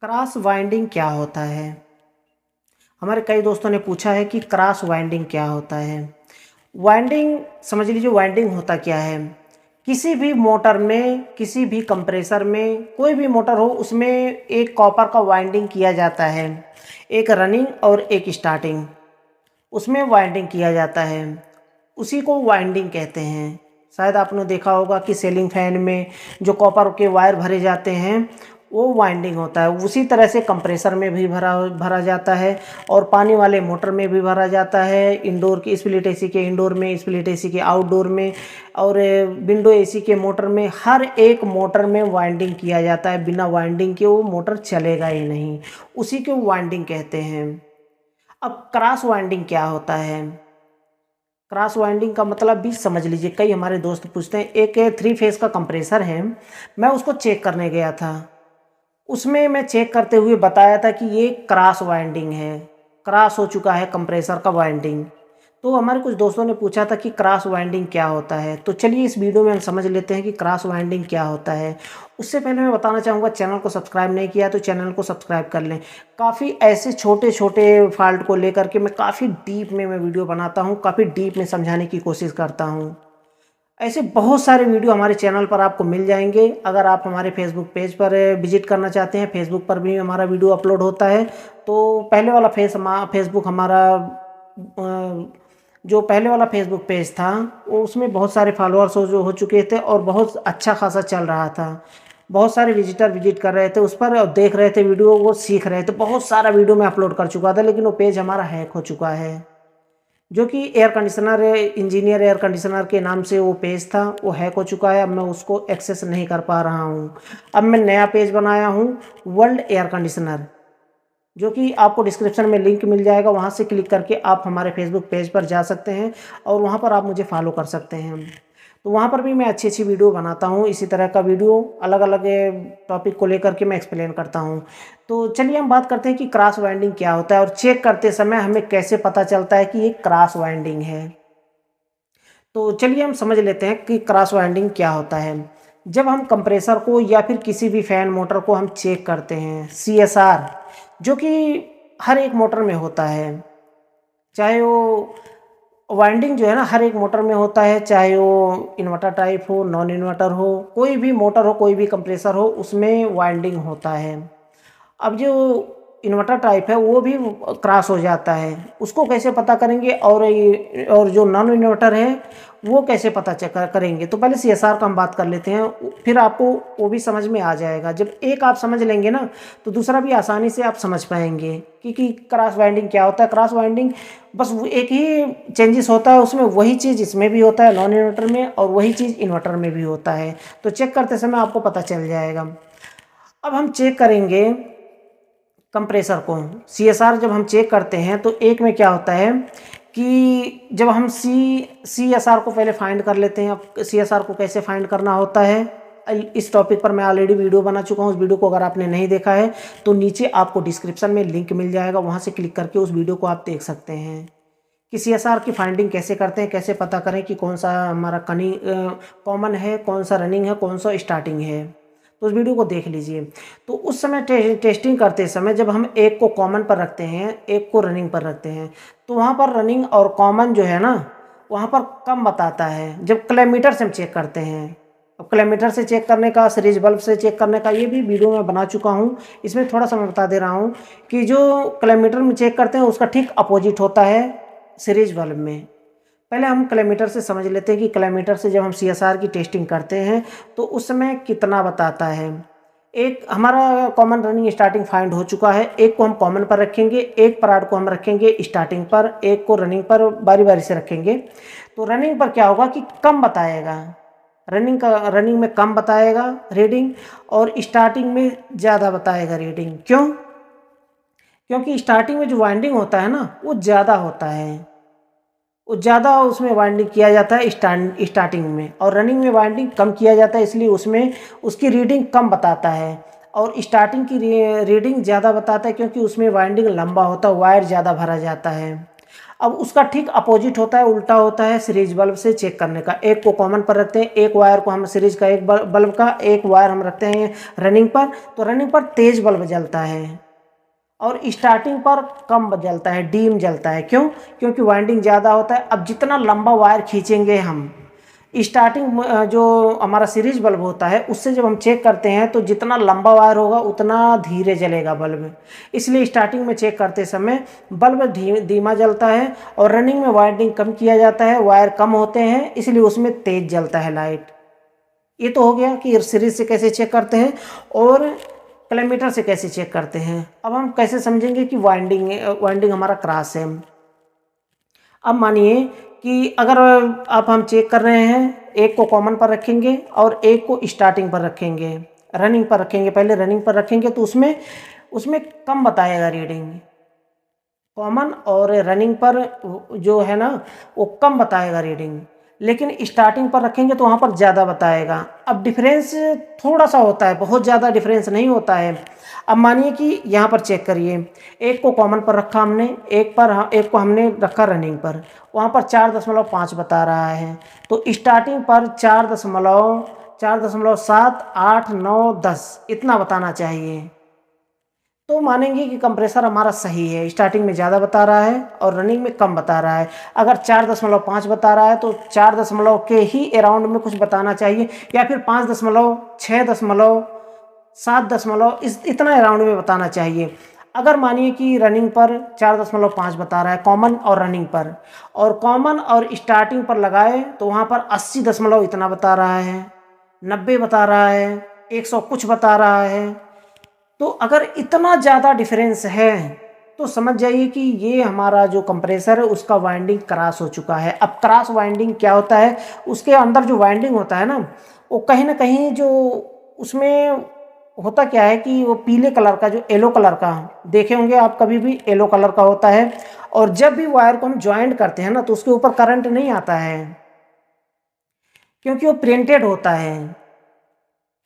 Cross winding क्या होता है? हमारे कई दोस्तों ने पूछा है कि क्रॉस वाइंडिंग क्या होता है। वाइंडिंग समझ लीजिए, वाइंडिंग होता क्या है। किसी भी मोटर में, किसी भी कंप्रेसर में, कोई भी मोटर हो उसमें एक कॉपर का वाइंडिंग किया जाता है। एक रनिंग और एक स्टार्टिंग, उसमें वाइंडिंग किया जाता है। उसी को वाइंडिंग कहते हैं। शायद आपने देखा होगा कि सीलिंग फैन में जो कॉपर के वायर भरे जाते हैं वो वाइंडिंग होता है। उसी तरह से कंप्रेसर में भी भरा भरा जाता है और पानी वाले मोटर में भी भरा जाता है। इंडोर की स्प्लिट एसी के इंडोर में, स्प्लिट एसी के आउटडोर में और विंडो एसी के मोटर में, हर एक मोटर में वाइंडिंग किया जाता है। बिना वाइंडिंग के वो मोटर चलेगा ही नहीं, उसी को वाइंडिंग कहते हैं। अब क्रॉस वाइंडिंग क्या होता है? क्रॉस वाइंडिंग का मतलब भी समझ लीजिए। कई हमारे दोस्त पूछते हैं, एक 3 फेज़ का कंप्रेसर है, मैं उसको चेक करने गया था। उसमें मैं चेक करते हुए बताया था कि ये क्रॉस वाइंडिंग है, क्रॉस हो चुका है कंप्रेसर का वाइंडिंग। तो हमारे कुछ दोस्तों ने पूछा था कि क्रॉस वाइंडिंग क्या होता है। तो चलिए इस वीडियो में हम समझ लेते हैं कि क्रॉस वाइंडिंग क्या होता है। उससे पहले मैं बताना चाहूँगा, चैनल को सब्सक्राइब नहीं किया तो चैनल को सब्सक्राइब कर लें। काफ़ी ऐसे छोटे छोटे फॉल्ट को लेकर के मैं काफ़ी डीप में वीडियो बनाता हूँ, काफ़ी डीप में समझाने की कोशिश करता हूँ। ऐसे बहुत सारे वीडियो हमारे चैनल पर आपको मिल जाएंगे। अगर आप हमारे फेसबुक पेज पर विजिट करना चाहते हैं, फेसबुक पर भी हमारा वीडियो अपलोड होता है। तो पहले वाला फेसबुक हमारा जो पहले वाला फेसबुक पेज था वो, उसमें बहुत सारे फॉलोअर्स हो चुके थे और बहुत अच्छा खासा चल रहा था। बहुत सारे विजिटर विजिट कर रहे थे उस पर और देख रहे थे वीडियो, वो सीख रहे थे। बहुत सारा वीडियो मैं अपलोड कर चुका था, लेकिन वो पेज हमारा हैक हो चुका है। जो कि air conditioner, engineer air conditioner के नाम से वो पेज था, वो हैक हो चुका है। अब मैं उसको एक्सेस नहीं कर पा रहा हूँ। अब मैं नया पेज बनाया हूँ, वर्ल्ड एयर कंडीशनर, जो कि आपको डिस्क्रिप्शन में लिंक मिल जाएगा। वहाँ से क्लिक करके आप हमारे फेसबुक पेज पर जा सकते हैं और वहाँ पर आप मुझे फॉलो कर सकते हैं। तो वहाँ पर भी मैं अच्छी अच्छी वीडियो बनाता हूँ। इसी तरह का वीडियो अलग अलग टॉपिक को लेकर के मैं एक्सप्लेन करता हूँ। तो चलिए हम बात करते हैं कि क्रॉस वाइंडिंग क्या होता है और चेक करते समय हमें कैसे पता चलता है कि ये क्रॉस वाइंडिंग है। तो चलिए हम समझ लेते हैं कि क्रॉस वाइंडिंग क्या होता है। जब हम कंप्रेसर को या फिर किसी भी फैन मोटर को हम चेक करते हैं, CSR, जो कि हर एक मोटर में होता है, चाहे वो वाइंडिंग जो है ना हर एक मोटर में होता है, चाहे वो इन्वर्टर टाइप हो, नॉन इन्वर्टर हो, कोई भी मोटर हो, कोई भी कंप्रेसर हो, उसमें वाइंडिंग होता है। अब जो इन्वर्टर टाइप है वो भी क्रॉस हो जाता है, उसको कैसे पता करेंगे? और जो नॉन इन्वर्टर है वो कैसे पता करेंगे? तो पहले CSR का हम बात कर लेते हैं, फिर आपको वो भी समझ में आ जाएगा। जब एक आप समझ लेंगे ना तो दूसरा भी आसानी से आप समझ पाएंगे कि क्रॉस वाइंडिंग क्या होता है। क्रॉस वाइंडिंग बस वो एक ही चेंजेस होता है उसमें, वही चीज़ इसमें भी होता है नॉन इन्वर्टर में, और वही चीज़ इन्वर्टर में भी होता है। तो चेक करते समय आपको पता चल जाएगा। अब हम चेक करेंगे कंप्रेसर को। CSR जब हम चेक करते हैं तो एक में क्या होता है कि जब हम CSR को पहले फाइंड कर लेते हैं। अब CSR को कैसे फाइंड करना होता है, इस टॉपिक पर मैं ऑलरेडी वीडियो बना चुका हूँ। उस वीडियो को अगर आपने नहीं देखा है तो नीचे आपको डिस्क्रिप्शन में लिंक मिल जाएगा, वहाँ से क्लिक करके उस वीडियो को आप देख सकते हैं कि CSR की फाइंडिंग कैसे करते हैं, कैसे पता करें कि कौन सा हमारा कॉमन है, कौन सा रनिंग है, कौन सा स्टार्टिंग है। तो उस वीडियो को देख लीजिए। तो उस समय टेस्टिंग करते समय जब हम एक को कॉमन पर रखते हैं, एक को रनिंग पर रखते हैं, तो वहाँ पर रनिंग और कॉमन जो है ना वहाँ पर कम बताता है। जब क्लेमीटर से हम चेक करते हैं, अब क्लेमीटर से चेक करने का, सीरीज बल्ब से चेक करने का, ये भी वीडियो में बना चुका हूँ। इसमें थोड़ा सा मैं बता दे रहा हूँ कि जो क्लेमीटर में चेक करते हैं उसका ठीक अपोजिट होता है सीरीज बल्ब में। पहले हम क्लेमीटर से समझ लेते हैं कि क्लेमीटर से जब हम CSR की टेस्टिंग करते हैं तो उस समय कितना बताता है। एक हमारा कॉमन रनिंग स्टार्टिंग फाइंड हो चुका है, एक को हम कॉमन पर रखेंगे, एक पराड को हम रखेंगे स्टार्टिंग पर, एक को रनिंग पर बारी बारी से रखेंगे। तो रनिंग पर क्या होगा कि कम बताएगा, रनिंग में कम बताएगा रीडिंग, और स्टार्टिंग में ज़्यादा बताएगा रीडिंग। क्यों? क्योंकि स्टार्टिंग में जो वाइंडिंग होता है ना वो ज़्यादा होता है, वो ज़्यादा उसमें वाइंडिंग किया जाता है स्टार्टिंग में, और रनिंग में वाइंडिंग कम किया जाता है, इसलिए उसमें उसकी रीडिंग कम बताता है। और स्टार्टिंग की रीडिंग ज़्यादा बताता है क्योंकि उसमें वाइंडिंग लंबा होता है, वायर ज़्यादा भरा जाता है। अब उसका ठीक अपोजिट होता है, उल्टा होता है सीरीज बल्ब से चेक करने का। एक को कॉमन पर रखते हैं, एक वायर को हम सीरीज का, एक बल्ब का एक वायर हम रखते हैं रनिंग पर, तो रनिंग पर तेज बल्ब जलता है और स्टार्टिंग पर कम जलता है, डीम जलता है। क्यों? क्योंकि वाइंडिंग ज़्यादा होता है। अब जितना लंबा वायर खींचेंगे हम, स्टार्टिंग जो हमारा सीरीज बल्ब होता है उससे जब हम चेक करते हैं तो जितना लंबा वायर होगा उतना धीरे जलेगा बल्ब, इसलिए स्टार्टिंग में चेक करते समय बल्ब धीमा जलता है। और रनिंग में वाइंडिंग कम किया जाता है, वायर कम होते हैं, इसलिए उसमें तेज जलता है लाइट। ये तो हो गया कि सीरीज से कैसे चेक करते हैं और किलोमीटर से कैसे चेक करते हैं। अब हम कैसे समझेंगे कि वाइंडिंग हमारा क्रॉस है। अब मानिए कि अगर आप हम चेक कर रहे हैं, एक को कॉमन पर रखेंगे और एक को स्टार्टिंग पर रखेंगे, रनिंग पर रखेंगे, पहले रनिंग पर रखेंगे तो उसमें उसमें कम बताएगा रीडिंग। कॉमन और रनिंग पर जो है ना वो कम बताएगा रीडिंग, लेकिन स्टार्टिंग पर रखेंगे तो वहाँ पर ज़्यादा बताएगा। अब डिफरेंस थोड़ा सा होता है, बहुत ज़्यादा डिफरेंस नहीं होता है। अब मानिए कि यहाँ पर चेक करिए, एक को कॉमन पर रखा हमने, एक को हमने रखा रनिंग पर, वहाँ पर 4.5 बता रहा है। तो स्टार्टिंग पर 4.7, 8, 9, 10 इतना बताना चाहिए, तो मानेंगे कि कंप्रेसर हमारा सही है। स्टार्टिंग में ज़्यादा बता रहा है और रनिंग में कम बता रहा है। अगर 4.5 बता रहा है तो 4 दशमलव के ही अराउंड में कुछ बताना चाहिए, या फिर 5.6 दशमलव, 7 दशमलव इतना अराउंड में बताना चाहिए। अगर मानिए कि रनिंग पर 4.5 बता रहा है, कॉमन और रनिंग पर, और कॉमन और स्टार्टिंग पर लगाए तो वहाँ पर 80 दशमलव इतना बता रहा है, 90 बता रहा है, 100 कुछ बता रहा है। तो अगर इतना ज़्यादा डिफरेंस है तो समझ जाइए कि ये हमारा जो कंप्रेसर है उसका वाइंडिंग क्रॉस हो चुका है। अब क्रॉस वाइंडिंग क्या होता है? उसके अंदर जो वाइंडिंग होता है ना, वो कहीं ना कहीं जो उसमें होता क्या है कि वो पीले कलर का, जो येलो कलर का देखे होंगे आप कभी भी, येलो कलर का होता है। और जब भी वायर को हम ज्वाइंट करते हैं ना तो उसके ऊपर करंट नहीं आता है, क्योंकि वो प्रिंटेड होता है।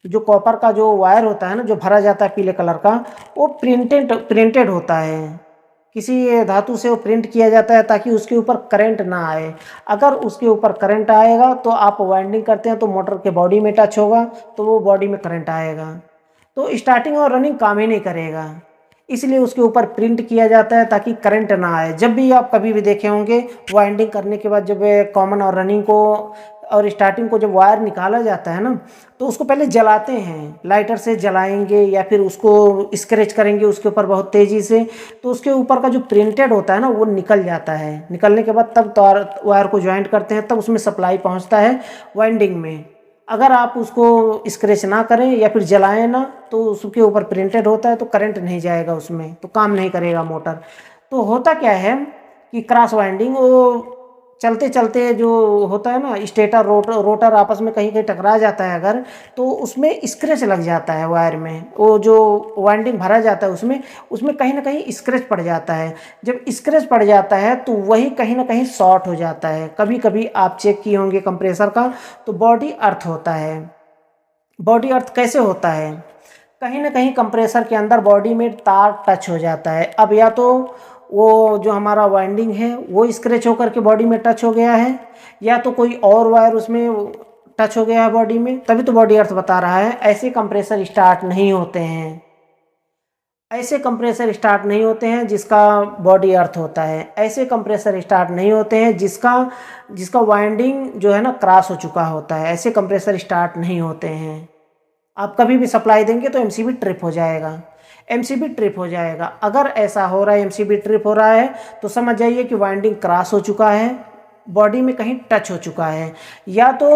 जो कॉपर का जो वायर होता है ना, जो भरा जाता है पीले कलर का, वो प्रिंटेड होता है, किसी धातु से वो प्रिंट किया जाता है ताकि उसके ऊपर करंट ना आए। अगर उसके ऊपर करंट आएगा तो आप वाइंडिंग करते हैं तो मोटर के बॉडी में टच होगा तो वो बॉडी में करंट आएगा, तो स्टार्टिंग और रनिंग काम ही नहीं करेगा। इसलिए उसके ऊपर प्रिंट किया जाता है ताकि करंट ना आए। जब भी आप कभी भी देखे होंगे वाइंडिंग करने के बाद जब कॉमन और रनिंग को और स्टार्टिंग को जब वायर निकाला जाता है ना तो उसको पहले जलाते हैं, लाइटर से जलाएंगे या फिर उसको स्क्रैच करेंगे उसके ऊपर बहुत तेज़ी से, तो उसके ऊपर का जो प्रिंटेड होता है ना वो निकल जाता है। निकलने के बाद तब तार वायर को ज्वाइंट करते हैं, तब उसमें सप्लाई पहुंचता है वाइंडिंग में। अगर आप उसको स्क्रैच ना करें या फिर जलाएं ना तो उसके ऊपर प्रिंटेड होता है तो करंट नहीं जाएगा उसमें, तो काम नहीं करेगा मोटर। तो होता क्या है कि क्रॉस वाइंडिंग वो चलते चलते जो होता है ना, स्टेटर रोटर आपस में कहीं कहीं टकरा जाता है अगर, तो उसमें स्क्रैच लग जाता है वायर में, वो जो वाइंडिंग भरा जाता है उसमें उसमें कहीं ना कहीं स्क्रैच पड़ जाता है। जब स्क्रैच पड़ जाता है तो वही कहीं ना कहीं शॉर्ट हो जाता है। कभी कभी आप चेक किए होंगे कंप्रेसर का तो बॉडी अर्थ होता है। बॉडी अर्थ कैसे होता है? कहीं ना कहीं कंप्रेसर के अंदर बॉडी में तार टच हो जाता है। अब या तो वो जो हमारा वाइंडिंग है वो स्क्रैच होकर के बॉडी में टच हो गया है, या तो कोई और वायर उसमें टच हो गया है बॉडी में, तभी तो बॉडी अर्थ बता रहा है। ऐसे कंप्रेसर स्टार्ट नहीं होते हैं, ऐसे कंप्रेसर स्टार्ट नहीं होते हैं जिसका बॉडी अर्थ होता है। ऐसे कंप्रेसर स्टार्ट नहीं होते हैं जिसका जिसका वाइंडिंग जो है ना क्रॉस हो चुका होता है। ऐसे कंप्रेसर स्टार्ट नहीं होते हैं। आप कभी भी सप्लाई देंगे तो एमसीबी ट्रिप हो जाएगा, एमसीबी ट्रिप हो जाएगा। अगर ऐसा हो रहा है, एमसीबी ट्रिप हो रहा है, तो समझ जाइए कि वाइंडिंग क्रॉस हो चुका है, बॉडी में कहीं टच हो चुका है, या तो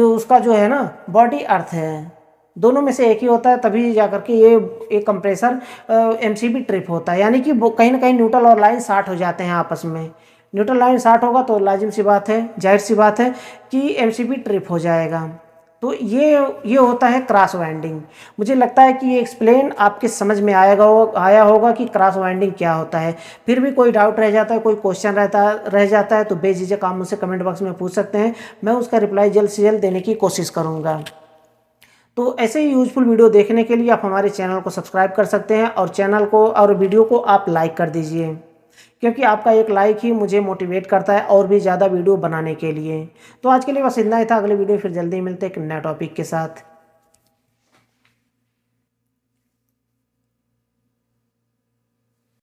उसका जो है ना बॉडी अर्थ है। दोनों में से एक ही होता है, तभी जाकर के ये कंप्रेसर एमसीबी ट्रिप होता है। यानी कि कहीं ना कहीं न्यूट्रल और लाइन शार्ट हो जाते हैं आपस में। न्यूट्रल लाइन शार्ट होगा तो लाजिम सी बात है, जाहिर सी बात है कि एमसीबी ट्रिप हो जाएगा। तो ये होता है क्रॉस वाइंडिंग। मुझे लगता है कि ये एक्सप्लेन आपके समझ में आया होगा कि क्रॉस वाइंडिंग क्या होता है। फिर भी कोई डाउट रह जाता है, कोई क्वेश्चन रह जाता है तो बेझिझक आप मुझसे कमेंट बॉक्स में पूछ सकते हैं, मैं उसका रिप्लाई जल्द से जल्द देने की कोशिश करूँगा। तो ऐसे ही यूजफुल वीडियो देखने के लिए आप हमारे चैनल को सब्सक्राइब कर सकते हैं और चैनल को और वीडियो को आप लाइक कर दीजिए, क्योंकि आपका एक लाइक ही मुझे मोटिवेट करता है और भी ज़्यादा वीडियो बनाने के लिए। तो आज के लिए बस इतना ही था। अगले वीडियो फिर जल्दी मिलते हैं एक नए टॉपिक के साथ।